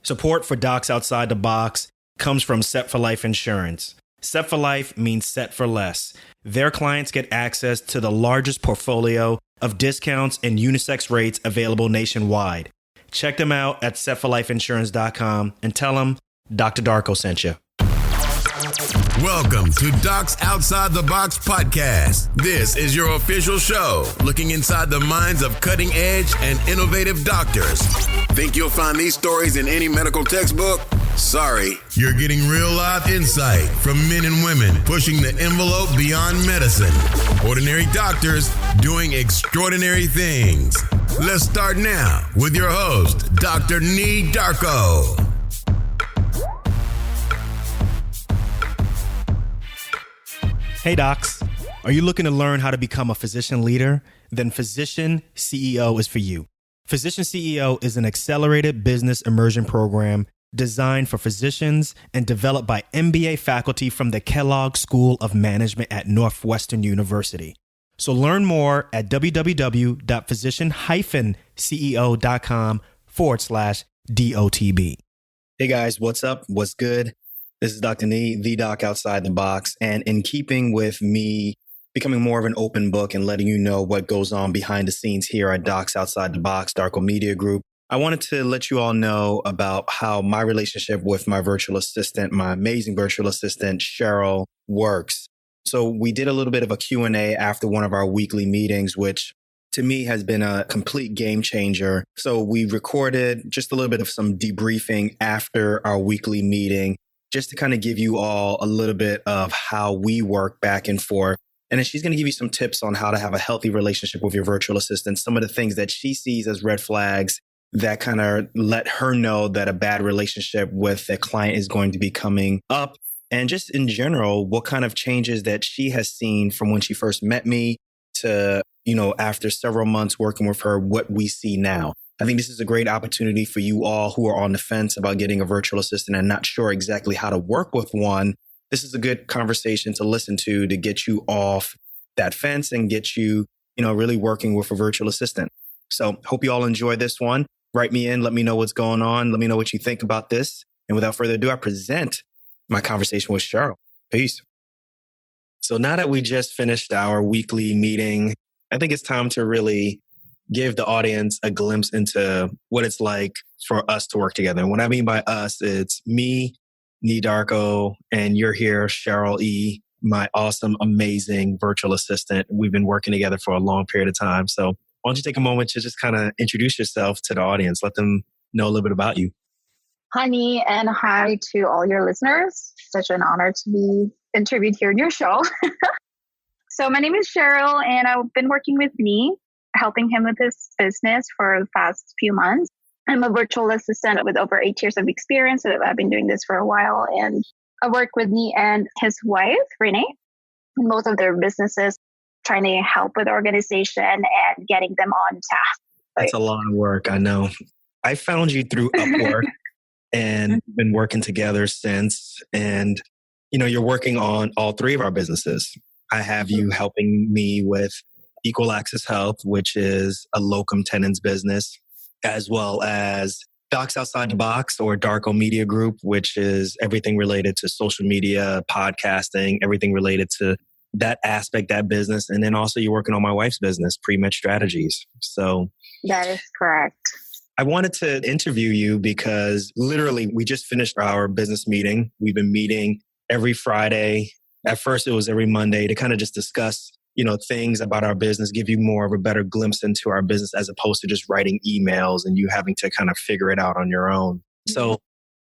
Support for Docs Outside the Box comes from Set for Life Insurance. Set for Life means set for less. Their clients get access to the largest portfolio of discounts and unisex rates available nationwide. Check them out at setforlifeinsurance.com and tell them Dr. Darko sent you. Welcome to Docs Outside the Box podcast. This is your official show, looking inside the minds of cutting-edge and innovative doctors. Think you'll find these stories in any medical textbook? Sorry, you're getting real life insight from men and women pushing the envelope beyond medicine. Ordinary doctors doing extraordinary things. Let's start now with your host, Dr. Nee Darko. Hey docs, are you looking to learn how to become a physician leader? Then Physician CEO is for you. Physician CEO is an accelerated business immersion program designed for physicians and developed by MBA faculty from the Kellogg School of Management at Northwestern University. So learn more at www.physician-ceo.com/DOTB. Hey guys, what's up? What's good? This is Dr. Nee, the doc outside the box. And in keeping with me becoming more of an open book and letting you know what goes on behind the scenes here at Docs Outside the Box, Darko Media Group, I wanted to let you all know about how my relationship with my virtual assistant, my amazing virtual assistant, Sheryl, works. So we did a little bit of a Q&A after one of our weekly meetings, which to me has been a complete game changer. So we recorded just a little bit of some debriefing after our weekly meeting, just to kind of give you all a little bit of how we work back and forth. And then she's going to give you some tips on how to have a healthy relationship with your virtual assistant, some of the things that she sees as red flags that kind of let her know that a bad relationship with a client is going to be coming up. And just in general, what kind of changes that she has seen from when she first met me to, after several months working with her, what we see now. I think this is a great opportunity for you all who are on the fence about getting a virtual assistant and not sure exactly how to work with one. This is a good conversation to listen to get you off that fence and get you, really working with a virtual assistant. So hope you all enjoy this one. Write me in. Let me know what's going on. Let me know what you think about this. And without further ado, I present my conversation with Sheryl. Peace. So now that we just finished our weekly meeting, I think it's time to really give the audience a glimpse into what it's like for us to work together. And what I mean by us, it's me, Nee Darko, and you're here, Sheryl E., my awesome, amazing virtual assistant. We've been working together for a long period of time. So why don't you take a moment to just kind of introduce yourself to the audience, let them know a little bit about you. Hi, Nee, and hi to all your listeners. Such an honor to be interviewed here in your show. So my name is Sheryl, and I've been working with Nee, helping him with his business for the past few months. I'm a virtual assistant with over 8 years of experience. So I've been doing this for a while. And I work with Nee and his wife, Renee, in both of their businesses, trying to help with organization and getting them on task. That's a lot of work, I know. I found you through Upwork and been working together since. And, you're working on all three of our businesses. I have you helping me with Equal Access Health, which is a locum tenens business, as well as Docs Outside the Box or Darko Media Group, which is everything related to social media, podcasting, everything related to that aspect, that business. And then also you're working on my wife's business, Pre-Med Strategies. So that is correct. I wanted to interview you because literally we just finished our business meeting. We've been meeting every Friday. At first it was every Monday to kind of just discuss things about our business, give you more of a better glimpse into our business as opposed to just writing emails and you having to kind of figure it out on your own. So,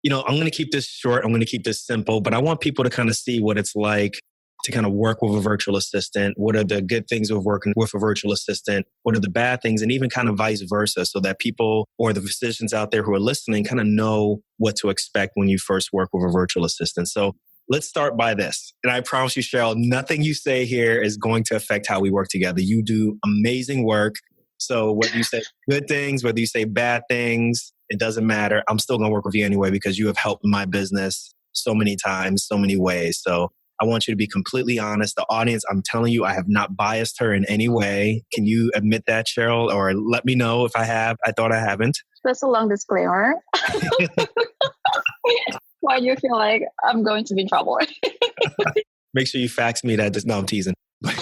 I'm going to keep this short. I'm going to keep this simple, but I want people to kind of see what it's like to kind of work with a virtual assistant. What are the good things of working with a virtual assistant? What are the bad things? And even kind of vice versa so that people or the physicians out there who are listening kind of know what to expect when you first work with a virtual assistant. So let's start by this. And I promise you, Sheryl, nothing you say here is going to affect how we work together. You do amazing work. So whether you say good things, whether you say bad things, it doesn't matter. I'm still going to work with you anyway because you have helped my business so many times, so many ways. So I want you to be completely honest. The audience, I'm telling you, I have not biased her in any way. Can you admit that, Sheryl? Or let me know if I have. I thought I haven't. That's a long disclaimer. point you feel like I'm going to be in trouble. Make sure you fax me that. No, I'm teasing. But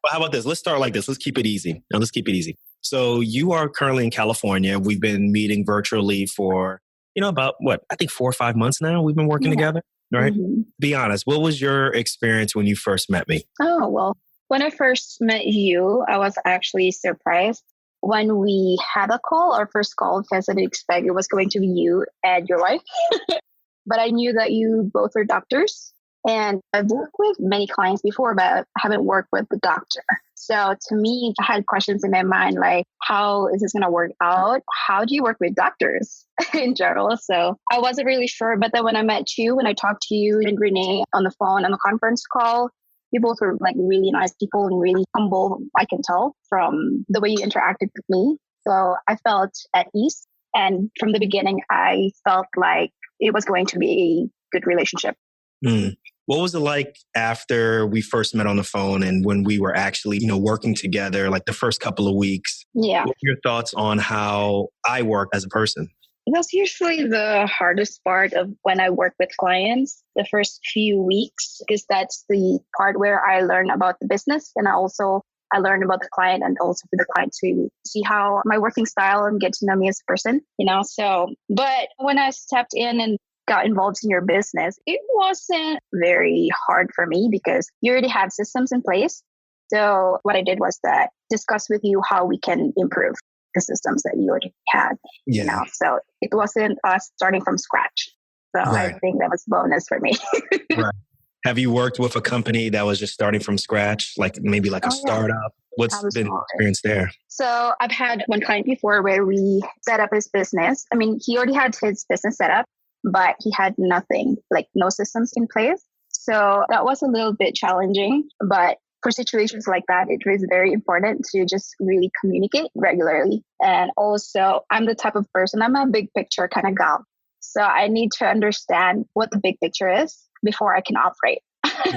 how about this? Let's start like this. Let's keep it easy. Now, let's keep it easy. So you are currently in California. We've been meeting virtually for, about what? I think 4 or 5 months now. We've been working together, right? Mm-hmm. Be honest. What was your experience when you first met me? Oh, well, when I first met you, I was actually surprised when we had a call, our first call, because I didn't expect it was going to be you and your wife. But I knew that you both are doctors. And I've worked with many clients before, but I haven't worked with the doctor. So to me, I had questions in my mind, like, how is this going to work out? How do you work with doctors in general? So I wasn't really sure. But then when I met you, when I talked to you and Renee on the phone, on the conference call, you both were like really nice people and really humble, I can tell from the way you interacted with me. So I felt at ease. And from the beginning, I felt like it was going to be a good relationship. What was it like after we first met on the phone and when we were actually, working together, like the first couple of weeks? Yeah. What were your thoughts on how I work as a person? That's usually the hardest part of when I work with clients, the first few weeks, because that's the part where I learn about the business and I learn about the client and also for the client to see how my working style and get to know me as a person, but when I stepped in and got involved in your business, it wasn't very hard for me because you already have systems in place. So what I did was that discuss with you how we can improve the systems that you already had. So it wasn't us starting from scratch. So right. I think that was a bonus for me. Right. Have you worked with a company that was just starting from scratch, like maybe like a startup? Yeah. What's been the experience there? So I've had one client before where we set up his business. I mean, he already had his business set up, but he had nothing, like no systems in place. So that was a little bit challenging. But for situations like that, it is very important to just really communicate regularly. And also, I'm the type of person, I'm a big picture kind of gal. So I need to understand what the big picture is before I can operate.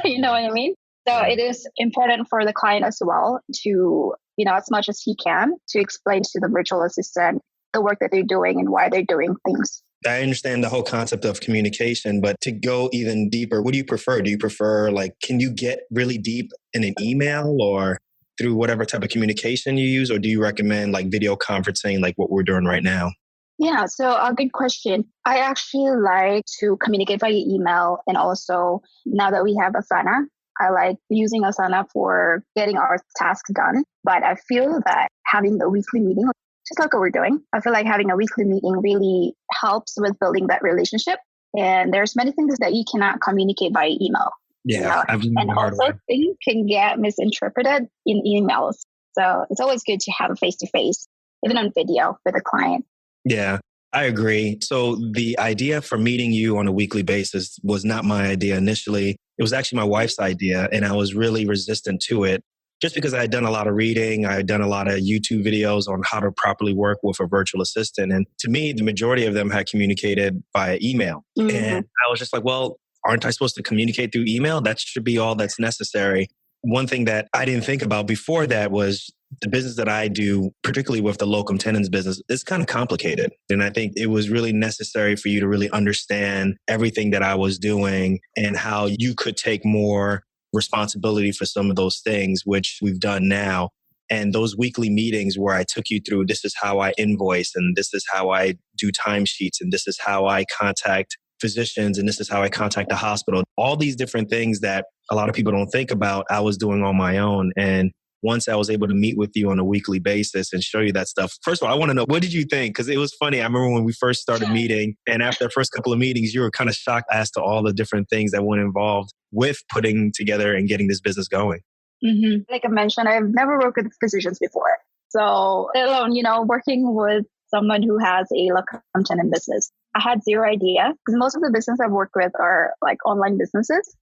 You know what I mean? So it is important for the client as well to, as much as he can, to explain to the virtual assistant the work that they're doing and why they're doing things. I understand the whole concept of communication, but to go even deeper, what do you prefer? Do you prefer, can you get really deep in an email or through whatever type of communication you use? Or do you recommend video conferencing like what we're doing right now? Yeah, so a good question. I actually like to communicate via email. And also now that we have Asana, I like using Asana for getting our tasks done. But I feel that having the weekly meeting, just like what we're doing, I feel like having a weekly meeting really helps with building that relationship. And there's many things that you cannot communicate by email. Yeah. And also things can get misinterpreted in emails. So it's always good to have a face-to-face, even on video with a client. Yeah, I agree. So the idea for meeting you on a weekly basis was not my idea initially. It was actually my wife's idea, and I was really resistant to it just because I had done a lot of reading. I had done a lot of YouTube videos on how to properly work with a virtual assistant. And to me, the majority of them had communicated via email. Mm-hmm. And I was just like, well, aren't I supposed to communicate through email? That should be all that's necessary. One thing that I didn't think about before that was the business that I do, particularly with the locum tenens business, is kind of complicated. And I think it was really necessary for you to really understand everything that I was doing and how you could take more responsibility for some of those things, which we've done now. And those weekly meetings where I took you through, this is how I invoice, and this is how I do timesheets, and this is how I contact physicians, and this is how I contact the hospital. All these different things that a lot of people don't think about, I was doing on my own. And once I was able to meet with you on a weekly basis and show you that stuff, first of all, I want to know, what did you think? Because it was funny. I remember when we first started meeting, and after the first couple of meetings, you were kind of shocked as to all the different things that went involved with putting together and getting this business going. Mm-hmm. Like I mentioned, I've never worked with physicians before. So alone, working with someone who has a locum tenens business, I had zero idea because most of the business I've worked with are like online businesses.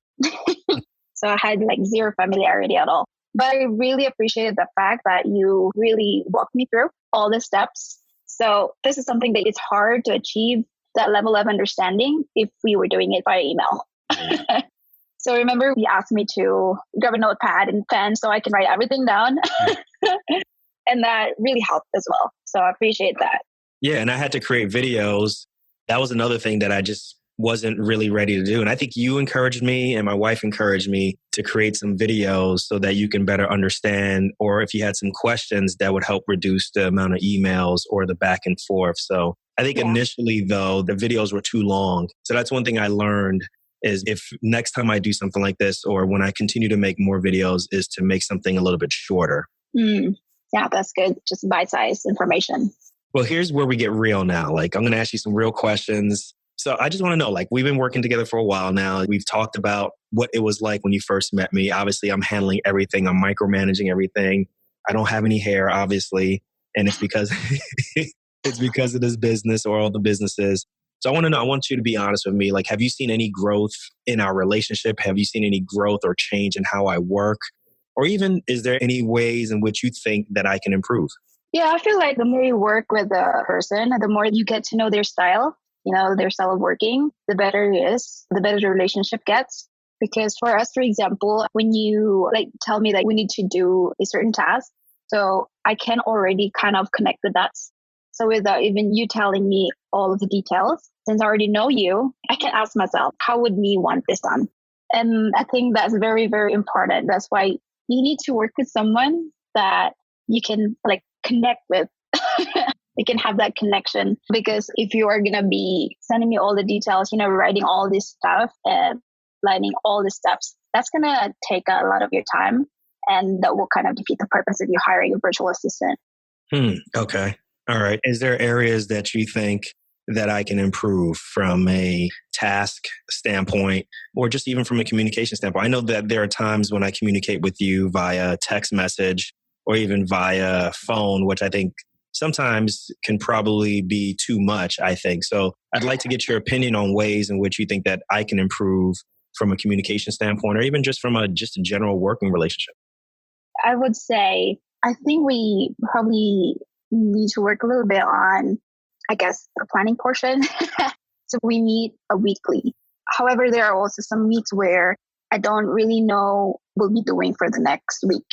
So I had like zero familiarity at all. But I really appreciated the fact that you really walked me through all the steps. So this is something that it's hard to achieve that level of understanding if we were doing it by email. So remember, you asked me to grab a notepad and pen so I can write everything down. And that really helped as well. So I appreciate that. Yeah, and I had to create videos That was another thing that I just wasn't really ready to do. And I think you encouraged me and my wife encouraged me to create some videos so that you can better understand, or if you had some questions that would help reduce the amount of emails or the back and forth. So I think initially though, the videos were too long. So that's one thing I learned is if next time I do something like this, or when I continue to make more videos, is to make something a little bit shorter. Yeah, that's good. Just bite-sized information. Well, here's where we get real now. Like, I'm going to ask you some real questions. So I just want to know, like, we've been working together for a while now. We've talked about what it was like when you first met me. Obviously, I'm handling everything. I'm micromanaging everything. I don't have any hair, obviously. And it's because it's because of this business or all the businesses. So I want to know, I want you to be honest with me. Like, have you seen any growth in our relationship? Have you seen any growth or change in how I work? Or even, is there any ways in which you think that I can improve? Yeah, I feel like the more you work with a person, the more you get to know their style, their style of working, the better it is, the better the relationship gets. Because for us, for example, when you tell me that we need to do a certain task, so I can already kind of connect the dots. So without even you telling me all of the details, since I already know you, I can ask myself, how would me want this done? And I think that's very, very important. That's why you need to work with someone that you can connect with. You can have that connection, because if you are going to be sending me all the details, writing all this stuff and lining all the steps, that's going to take a lot of your time, and that will kind of defeat the purpose of you hiring a virtual assistant. Okay. All right. Is there areas that you think that I can improve from a task standpoint, or just even from a communication standpoint? I know that there are times when I communicate with you via text message or even via phone, which I think sometimes can probably be too much, I think. So I'd like to get your opinion on ways in which you think that I can improve from a communication standpoint, or even just from a general working relationship. I would say, I think we probably need to work a little bit on, I guess, the planning portion. So we meet weekly. However, there are also some meets where I don't really know what we'll be doing for the next week.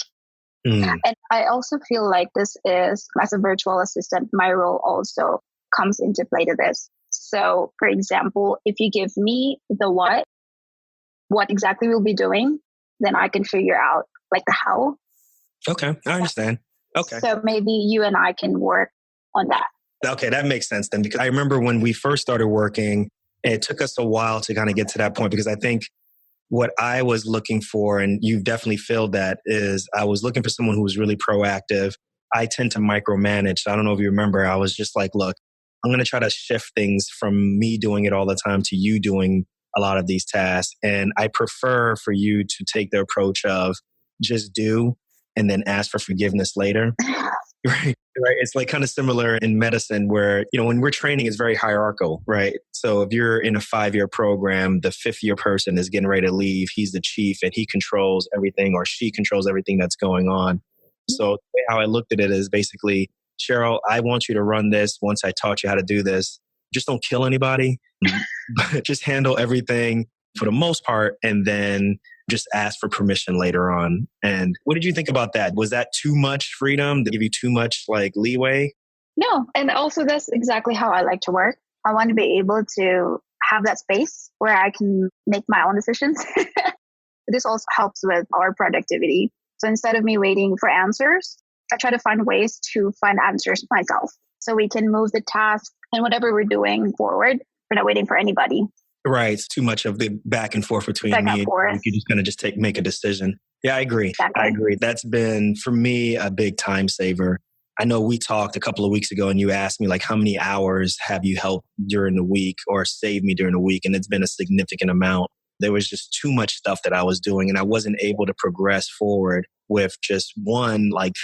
And I also feel like this is, as a virtual assistant, my role also comes into play to this. So, for example, if you give me the what exactly we'll be doing, then I can figure out the how. Okay, I understand. Okay. So maybe you and I can work on that. Okay, that makes sense then, because I remember when we first started working, it took us a while to kind of get to that point, because I think what I was looking for, and you've definitely filled that, is I was looking for someone who was really proactive. I tend to micromanage. So I don't know if you remember, I was just like, look, I'm going to try to shift things from me doing it all the time to you doing a lot of these tasks. And I prefer for you to take the approach of just do and then ask for forgiveness later. Right. It's kind of similar in medicine where, when we're training, it's very hierarchical, right? So if you're in a 5-year program, the 5th-year person is getting ready to leave. He's the chief and he controls everything, or she controls everything that's going on. So how I looked at it is basically, Sheryl, I want you to run this once I taught you how to do this. Just don't kill anybody, but just handle everything for the most part, and then just ask for permission later on. And what did you think about that? Was that too much freedom? Did it give you too much leeway? No. And also that's exactly how I like to work. I want to be able to have that space where I can make my own decisions. This also helps with our productivity. So instead of me waiting for answers, I try to find ways to find answers myself, so we can move the task and whatever we're doing forward. We're not waiting for anybody. Right. It's too much of the back and forth between back me and forth. You could just kind of make a decision. Yeah, I agree. Exactly. I agree. That's been, for me, a big time saver. I know we talked a couple of weeks ago and you asked me how many hours have you helped during the week or saved me during the week? And it's been a significant amount. There was just too much stuff that I was doing, and I wasn't able to progress forward with just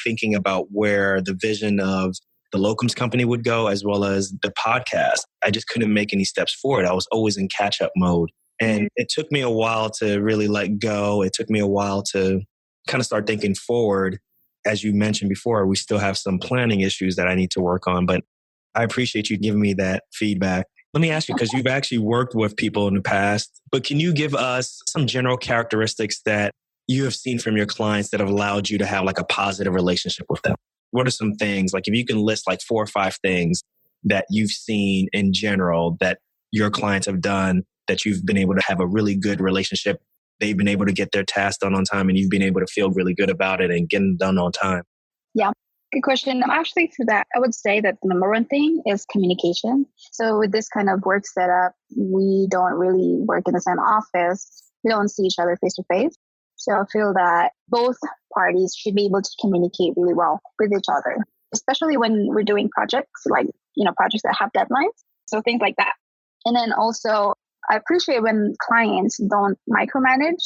thinking about where the vision of the locums company would go, as well as the podcast. I just couldn't make any steps forward. I was always in catch-up mode. And it took me a while to really let go. It took me a while to kind of start thinking forward. As you mentioned before, we still have some planning issues that I need to work on, but I appreciate you giving me that feedback. Let me ask you, because you've actually worked with people in the past, but can you give us some general characteristics that you have seen from your clients that have allowed you to have a positive relationship with them? What are some things, if you can list 4 or 5 things that you've seen in general that your clients have done that you've been able to have a really good relationship? They've been able to get their tasks done on time and you've been able to feel really good about it and get them done on time? Yeah, good question. Actually, for that, I would say that the number one thing is communication. So with this kind of work setup, we don't really work in the same office. We don't see each other face to face. So I feel that both parties should be able to communicate really well with each other, especially when we're doing projects like, projects that have deadlines. So things like that. And then also, I appreciate when clients don't micromanage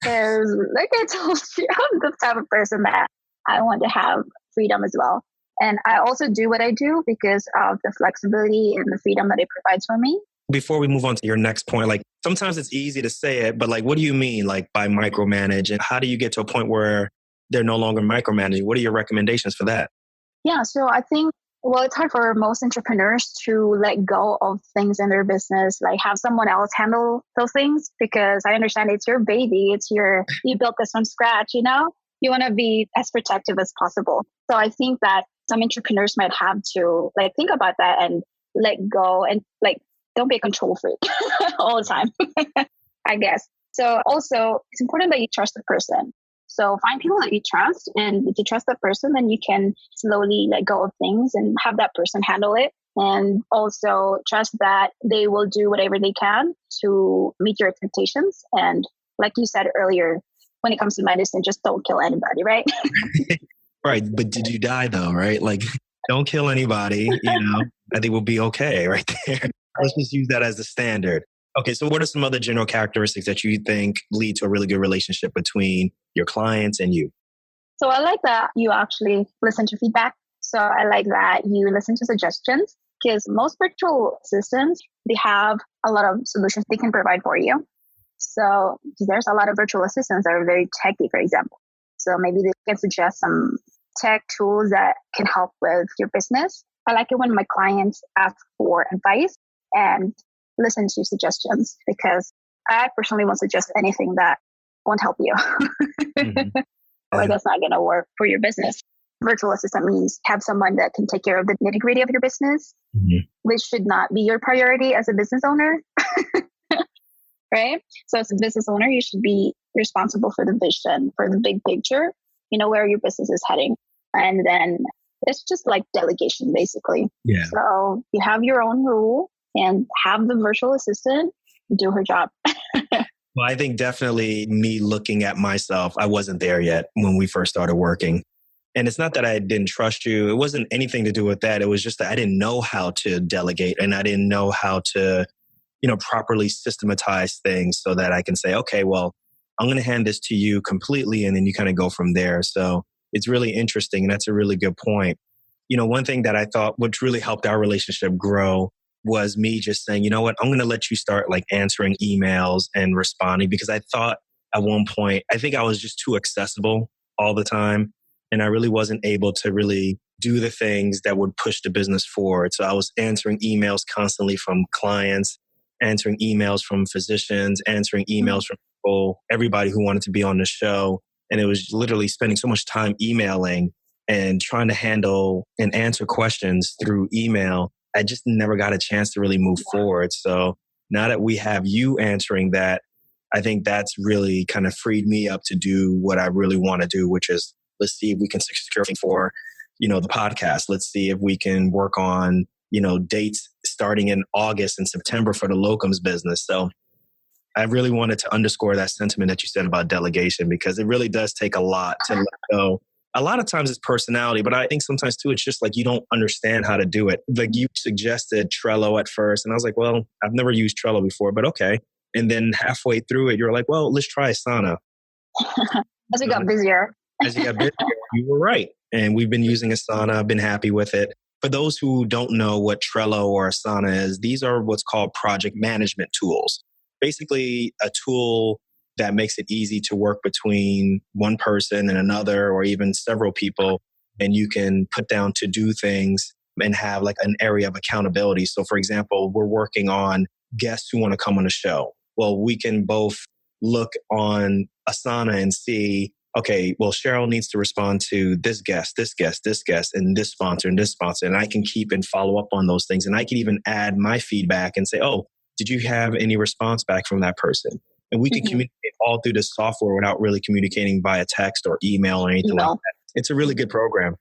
because like I told you, I'm the type of person that I want to have freedom as well. And I also do what I do because of the flexibility and the freedom that it provides for me. Before we move on to your next point, like sometimes it's easy to say it, but like, what do you mean like by micromanage, and how do you get to a point where they're no longer micromanaging? What are your recommendations for that? Yeah. So I think, it's hard for most entrepreneurs to let go of things in their business, like have someone else handle those things, because I understand it's your baby. You built this from scratch, you want to be as protective as possible. So I think that some entrepreneurs might have to like think about that and let go and like, don't be a control freak all the time, I guess. So also it's important that you trust the person. So find people that you trust, and if you trust that person, then you can slowly let go of things and have that person handle it. And also trust that they will do whatever they can to meet your expectations. And like you said earlier, when it comes to medicine, just don't kill anybody, right? Right. But did you die though, right? Like, don't kill anybody, I think we'll be okay right there. Let's just use that as the standard. Okay, so what are some other general characteristics that you think lead to a really good relationship between your clients and you? So I like that you actually listen to feedback. So I like that you listen to suggestions, because most virtual assistants, they have a lot of solutions they can provide for you. So there's a lot of virtual assistants that are very techy, for example. So maybe they can suggest some tech tools that can help with your business. I like it when my clients ask for advice and listen to suggestions, because I personally won't suggest anything that won't help you. Mm-hmm. Or that's not going to work for your business. Virtual assistant means have someone that can take care of the nitty gritty of your business, which should not be your priority as a business owner. Right? So as a business owner, you should be responsible for the vision, for the big picture, where your business is heading. And then it's just like delegation, basically. Yeah. So you have your own rule and have the virtual assistant do her job. Well, I think definitely me looking at myself, I wasn't there yet when we first started working. And it's not that I didn't trust you. It wasn't anything to do with that. It was just that I didn't know how to delegate, and I didn't know how to, properly systematize things so that I can say, okay, well, I'm going to hand this to you completely. And then you kind of go from there. So it's really interesting. And that's a really good point. One thing that I thought which really helped our relationship grow was me just saying, you know what, I'm going to let you start like answering emails and responding, because I thought at one point, I think I was just too accessible all the time. And I really wasn't able to really do the things that would push the business forward. So I was answering emails constantly from clients, answering emails from physicians, answering emails from people, everybody who wanted to be on the show. And it was literally spending so much time emailing and trying to handle and answer questions through email. I just never got a chance to really move forward. So now that we have you answering that, I think that's really kind of freed me up to do what I really want to do, which is let's see if we can secure for, the podcast. Let's see if we can work on, dates starting in August and September for the locums business. So I really wanted to underscore that sentiment that you said about delegation, because it really does take a lot to let go. A lot of times it's personality, but I think sometimes too, it's just like you don't understand how to do it. Like you suggested Trello at first, and I was like, well, I've never used Trello before, but okay. And then halfway through it, you're like, well, let's try Asana. As we got busier. As you got busier, you were right. And we've been using Asana. I've been happy with it. For those who don't know what Trello or Asana is, these are what's called project management tools. Basically, a tool that makes it easy to work between one person and another, or even several people. And you can put down to do things and have like an area of accountability. So for example, we're working on guests who want to come on the show. Well, we can both look on Asana and see, okay, well, Sheryl needs to respond to this guest, this guest, this guest, and this sponsor and this sponsor. And I can keep and follow up on those things. And I can even add my feedback and say, oh, did you have any response back from that person? And we can communicate all through this software without really communicating via text or email or anything like that. It's a really good program.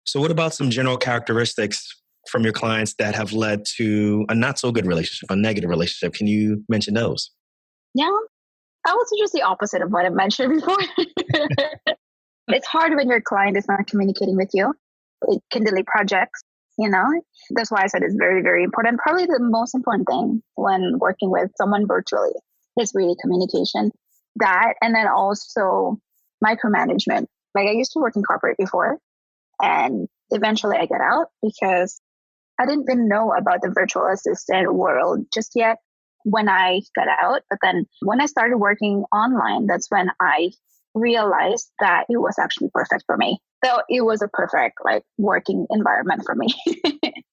So what about some general characteristics from your clients that have led to a not so good relationship, a negative relationship? Can you mention those? Yeah, I would suggest the opposite of what I mentioned before. It's hard when your client is not communicating with you. It can delay projects, you know. That's why I said it's very, very important. Probably the most important thing when working with someone virtually is really communication. That, and then also micromanagement. Like I used to work in corporate before, and eventually I got out because I didn't even know about the virtual assistant world just yet when I got out. But then when I started working online, that's when I realized that it was actually perfect for me. So it was a perfect working environment for me.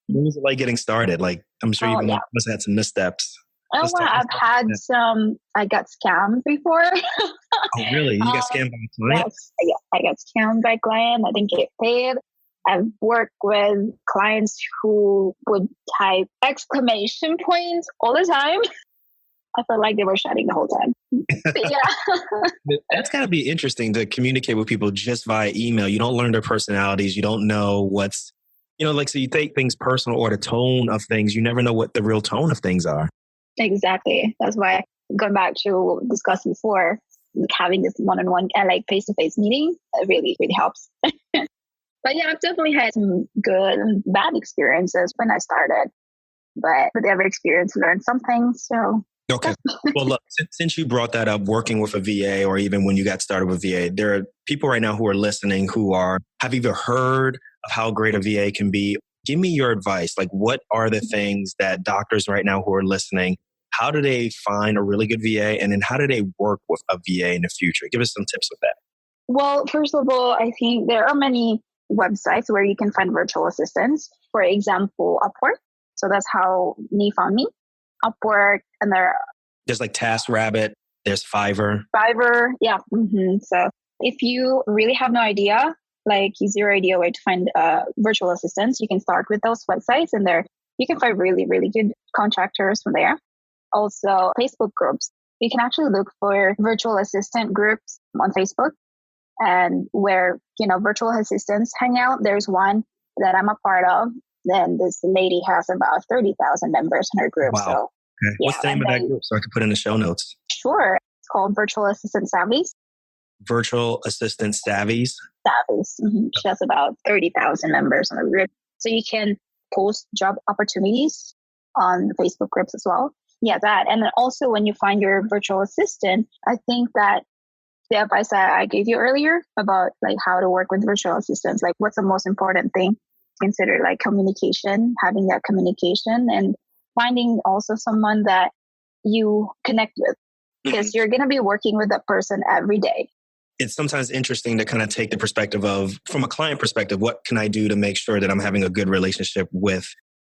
What was it like getting started? Like, I'm sure you must have had some missteps. Oh, well, I got scammed before. Oh, really? You got scammed by a client? Yes, I got scammed by a client. I didn't get paid. I've worked with clients who would type exclamation points all the time. I felt like they were shouting the whole time. Yeah. That's got to be interesting to communicate with people just via email. You don't learn their personalities. You don't know what's, so you take things personal or the tone of things. You never know what the real tone of things are. Exactly. That's why going back to what we discussed before, having this one-on-one face-to-face meeting, it really, really helps. But yeah, I've definitely had some good and bad experiences when I started. But with every experience, learned something. So okay. Well, look, since you brought that up, working with a VA or even when you got started with VA, there are people right now who are listening who have either heard of how great a VA can be. Give me your advice. Like, what are the things that doctors right now who are listening, how do they find a really good VA? And then how do they work with a VA in the future? Give us some tips with that. Well, first of all, I think there are many websites where you can find virtual assistants. For example, Upwork. So that's how Nee found me. Upwork, and there's like TaskRabbit, there's Fiverr. Yeah. So if you really have no idea, zero idea where to find virtual assistants, you can start with those websites, and there you can find really, really good contractors from there. Also, Facebook groups. You can actually look for virtual assistant groups on Facebook, and where virtual assistants hang out. There's one that I'm a part of. Then this lady has about 30,000 members in her group. Wow. So, okay. What's the name of that group so I can put in the show notes? Sure. It's called Virtual Assistant Savvies. Virtual Assistant Savvies? Savvies. Mm-hmm. She has about 30,000 members in the group. So you can post job opportunities on the Facebook groups as well. Yeah, that. And then also when you find your virtual assistant, I think that the advice that I gave you earlier about how to work with virtual assistants, what's the most important thing? Consider communication, having that communication, and finding also someone that you connect with, because you're going to be working with that person every day. It's sometimes interesting to kind of take the perspective of, from a client perspective, what can I do to make sure that I'm having a good relationship with,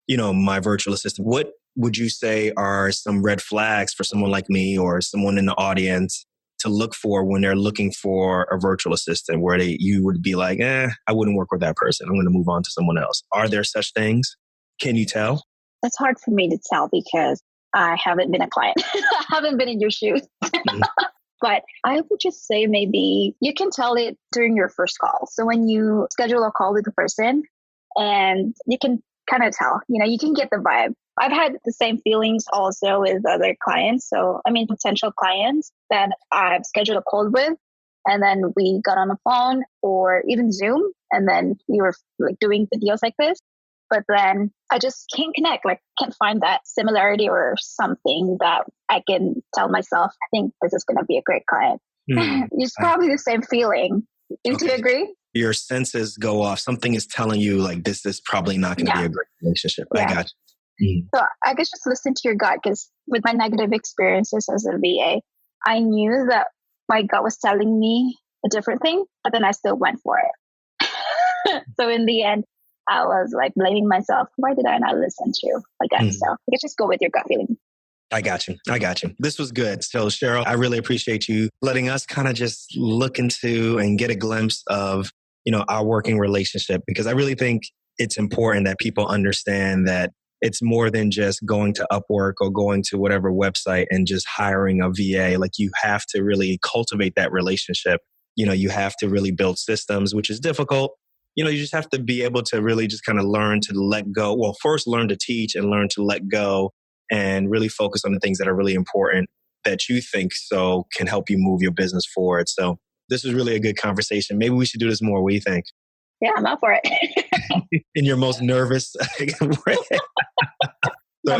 my virtual assistant? What would you say are some red flags for someone like me or someone in the audience to look for when they're looking for a virtual assistant, where you would be like, I wouldn't work with that person. I'm going to move on to someone else. Are there such things? Can you tell? It's hard for me to tell because I haven't been a client. I haven't been in your shoes. But I would just say maybe you can tell it during your first call. So when you schedule a call with the person, and you can kind of tell, you can get the vibe. I've had the same feelings also with other clients. So, potential clients that I've scheduled a call with, and then we got on the phone or even Zoom, and then we were doing videos like this. But then I just can't connect, can't find that similarity or something that I can tell myself, I think this is going to be a great client. It's probably the same feeling. Do you agree? Your senses go off. Something is telling you this is probably not going to be a great relationship. Yeah. I got you. So I guess just listen to your gut, because with my negative experiences as a VA, I knew that my gut was telling me a different thing, but then I still went for it. So in the end, I was blaming myself. Why did I not listen to my gut? So you just go with your gut feeling. I got you. This was good. So Sheryl, I really appreciate you letting us kind of just look into and get a glimpse of, our working relationship, because I really think it's important that people understand that it's more than just going to Upwork or going to whatever website and just hiring a VA. Like, you have to really cultivate that relationship. You have to really build systems, which is difficult. You just have to be able to really just kind of learn to let go. Well, first learn to teach and learn to let go and really focus on the things that are really important that you think so can help you move your business forward. So this was really a good conversation. Maybe we should do this more. What do you think? Yeah, I'm up for it. In your most nervous way. So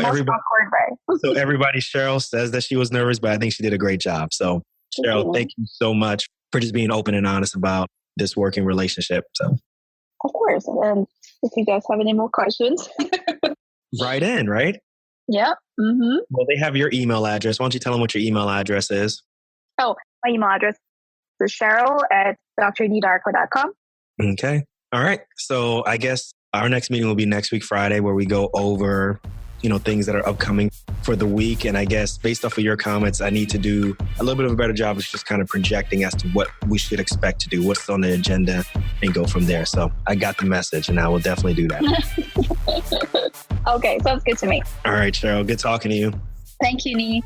everybody, Sheryl says that she was nervous, but I think she did a great job. So Sheryl, thank you so much for just being open and honest about this working relationship. So, of course. And if you guys have any more questions, write in, right? Yeah. Mm-hmm. Well, they have your email address. Why don't you tell them what your email address is? Oh, my email address is Sheryl@drnedarko.com. Okay. All right. So I guess our next meeting will be next week, Friday, where we go over, things that are upcoming for the week. And I guess based off of your comments, I need to do a little bit of a better job of just kind of projecting as to what we should expect to do, what's on the agenda, and go from there. So I got the message, and I will definitely do that. Okay. Sounds good to me. All right, Sheryl. Good talking to you. Thank you, Nee.